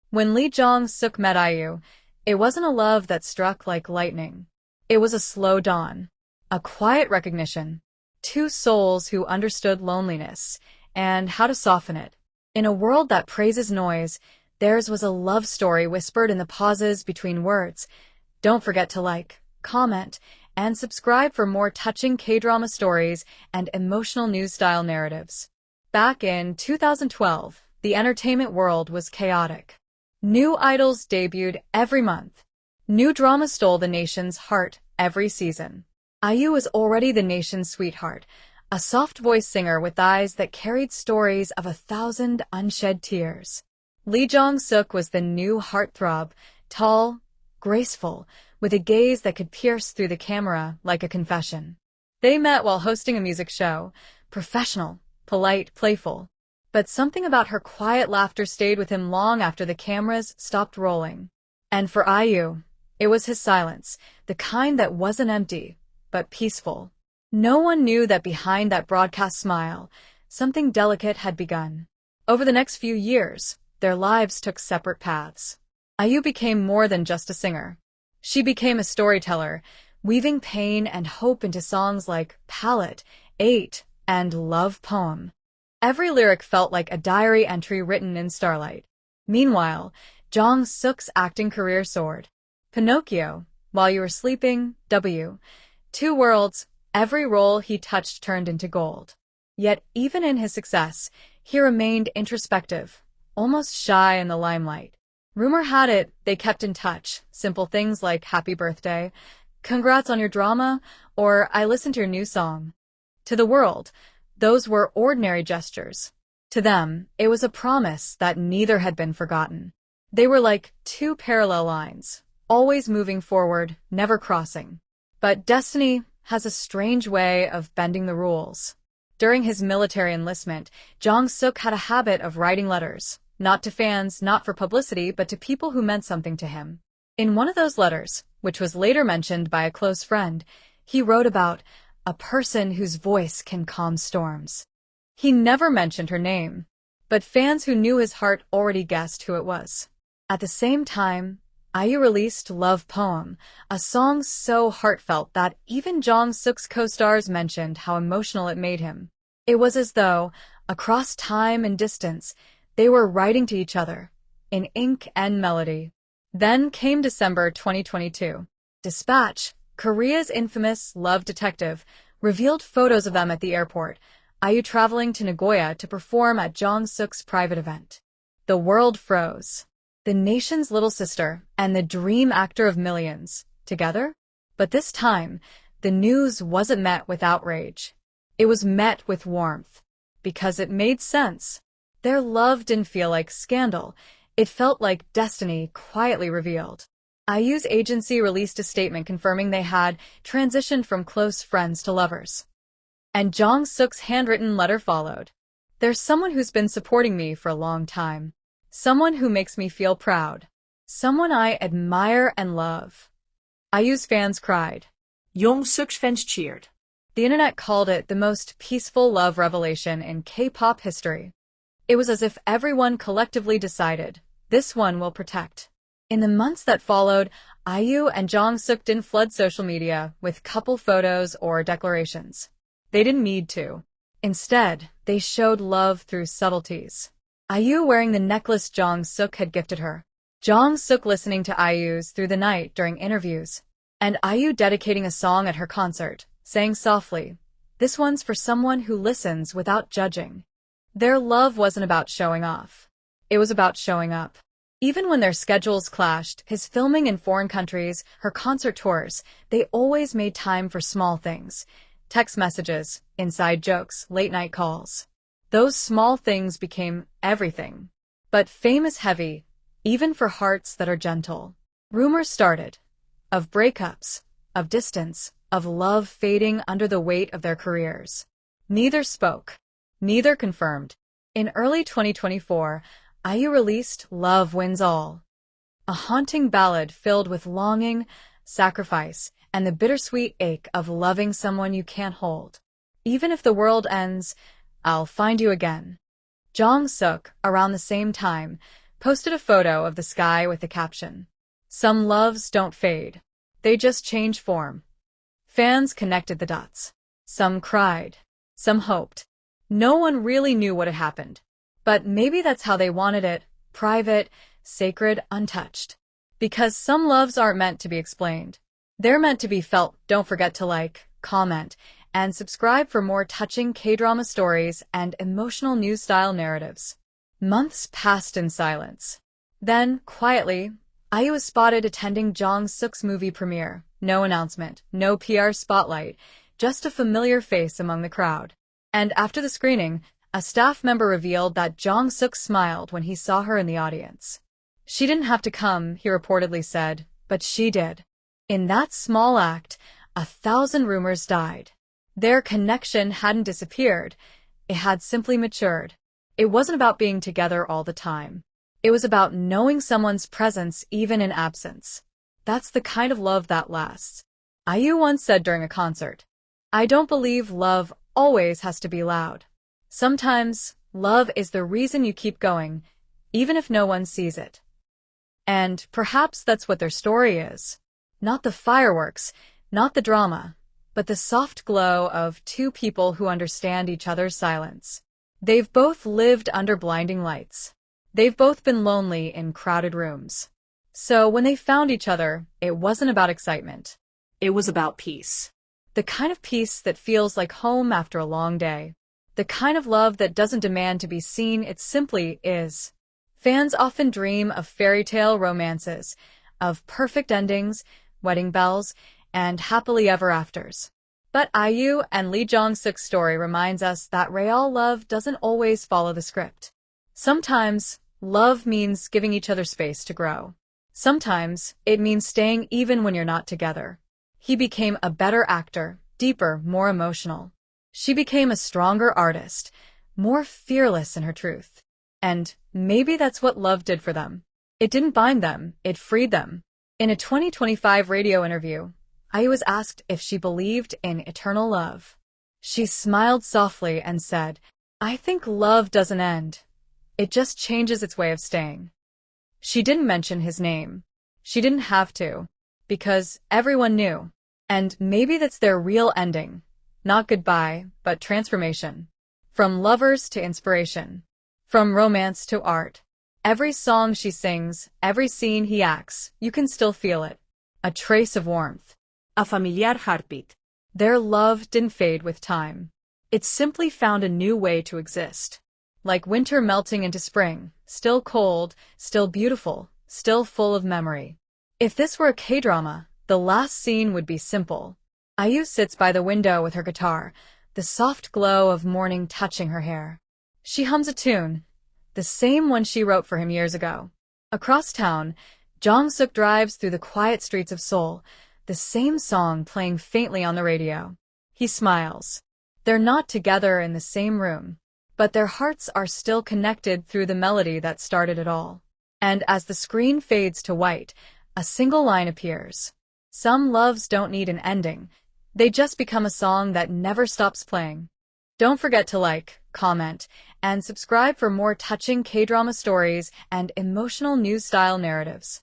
When Jong Suk met IU, it wasn't a love that struck like lightning. It was a slow dawn, a quiet recognition, two souls who understood loneliness and how to soften it. In a world that praises noise, theirs was a love story whispered in the pauses between words. Don't forget to like, comment, and subscribe for more touching K-drama stories and emotional news-style narratives. Back in 2012, the entertainment world was chaotic. New idols debuted every month. New drama stole the nation's heart every season. IU was already the nation's sweetheart, a soft-voiced singer with eyes that carried stories of 1,000 unshed tears. Jong Suk was the new heartthrob, tall, graceful, with a gaze that could pierce through the camera like a confession. They met while hosting a music show, professional, polite, playful. But something about her quiet laughter stayed with him long after the cameras stopped rolling. And for IU, it was his silence, the kind that wasn't empty, but peaceful. No one knew that behind that broadcast smile, something delicate had begun. Over the next few years, their lives took separate paths. IU became more than just a singer. She became a storyteller, weaving pain and hope into songs like Palette, 8, and Love Poem. Every lyric felt like a diary entry written in starlight. Meanwhile, Jong Suk's acting career soared. Pinocchio, While You Were Sleeping, W. Two Worlds, every role he touched turned into gold. Yet even in his success, he remained introspective, almost shy in the limelight. Rumor had it they kept in touch, simple things like happy birthday, congrats on your drama, or I listened to your new song. To the world, those were ordinary gestures. To them, it was a promise that neither had been forgotten. They were like two parallel lines, always moving forward, never crossing. But destiny has a strange way of bending the rules. During his military enlistment, Jong Suk had a habit of writing letters, not to fans, not for publicity, but to people who meant something to him. In one of those letters, which was later mentioned by a close friend, he wrote about a person whose voice can calm storms. He never mentioned her name, but fans who knew his heart already guessed who it was. At the same time, IU released Love Poem, a song so heartfelt that even Jong Suk's co-stars mentioned how emotional it made him. It was as though, across time and distance, they were writing to each other, in ink and melody. Then came December 2022. Dispatch, Korea's infamous love detective, revealed photos of them at the airport, IU traveling to Nagoya to perform at Jong Suk's private event. The world froze. The nation's little sister and the dream actor of millions, together? But this time, the news wasn't met with outrage. It was met with warmth, because it made sense. Their love didn't feel like scandal. It felt like destiny quietly revealed. IU's agency released a statement confirming they had transitioned from close friends to lovers. And Jong Suk's handwritten letter followed. There's someone who's been supporting me for a long time. Someone who makes me feel proud. Someone I admire and love. IU's fans cried. Jong Suk's fans cheered. The internet called it the most peaceful love revelation in K-pop history. It was as if everyone collectively decided, this one will protect. In the months that followed, IU and Jong Suk didn't flood social media with couple photos or declarations. They didn't need to. Instead, they showed love through subtleties. IU wearing the necklace Jong Suk had gifted her. Jong Suk listening to IU's Through the Night during interviews. And IU dedicating a song at her concert, saying softly, this one's for someone who listens without judging. Their love wasn't about showing off. It was about showing up. Even when their schedules clashed, his filming in foreign countries, her concert tours, they always made time for small things. Text messages, inside jokes, late-night calls. Those small things became everything. But fame is heavy, even for hearts that are gentle. Rumors started. Of breakups, of distance, of love fading under the weight of their careers. Neither spoke. Neither confirmed. In early 2024, IU released Love Wins All, a haunting ballad filled with longing, sacrifice, and the bittersweet ache of loving someone you can't hold. Even if the world ends, I'll find you again. Jong Suk, around the same time, posted a photo of the sky with the caption, "Some loves don't fade. They just change form." Fans connected the dots. Some cried. Some hoped. No one really knew what had happened. But maybe that's how they wanted it, private, sacred, untouched. Because some loves aren't meant to be explained. They're meant to be felt. Don't forget to like, comment, and subscribe for more touching K-drama stories and emotional news-style narratives. Months passed in silence. Then, quietly, IU was spotted attending Jong Suk's movie premiere. No announcement, no PR spotlight, just a familiar face among the crowd. And after the screening, a staff member revealed that Jong Suk smiled when he saw her in the audience. "She didn't have to come," he reportedly said, "but she did." In that small act, 1,000 rumors died. Their connection hadn't disappeared. It had simply matured. It wasn't about being together all the time. It was about knowing someone's presence even in absence. That's the kind of love that lasts. IU once said during a concert, "I don't believe love always has to be loud. Sometimes, love is the reason you keep going, even if no one sees it." And perhaps that's what their story is. Not the fireworks, not the drama, but the soft glow of two people who understand each other's silence. They've both lived under blinding lights. They've both been lonely in crowded rooms. So when they found each other, it wasn't about excitement. It was about peace. The kind of peace that feels like home after a long day. The kind of love that doesn't demand to be seen, it simply is. Fans often dream of fairy tale romances, of perfect endings, wedding bells, and happily ever afters. But IU and Lee Jong-suk's story reminds us that real love doesn't always follow the script. Sometimes, love means giving each other space to grow. Sometimes, it means staying even when you're not together. He became a better actor, deeper, more emotional. She became a stronger artist, more fearless in her truth. And maybe that's what love did for them. It didn't bind them, it freed them. In a 2025 radio interview, IU was asked if she believed in eternal love. She smiled softly and said, "I think love doesn't end. It just changes its way of staying." She didn't mention his name. She didn't have to, because everyone knew. And maybe that's their real ending. Not goodbye, but transformation. From lovers to inspiration. From romance to art. Every song she sings, every scene he acts, you can still feel it. A trace of warmth. A familiar heartbeat. Their love didn't fade with time. It simply found a new way to exist. Like winter melting into spring, still cold, still beautiful, still full of memory. If this were a K-drama, the last scene would be simple. IU sits by the window with her guitar, the soft glow of morning touching her hair. She hums a tune, the same one she wrote for him years ago. Across town, Jong Suk drives through the quiet streets of Seoul, the same song playing faintly on the radio. He smiles. They're not together in the same room, but their hearts are still connected through the melody that started it all. And as the screen fades to white, a single line appears. Some loves don't need an ending. They just become a song that never stops playing. Don't forget to like, comment, and subscribe for more touching K-drama stories and emotional news-style narratives.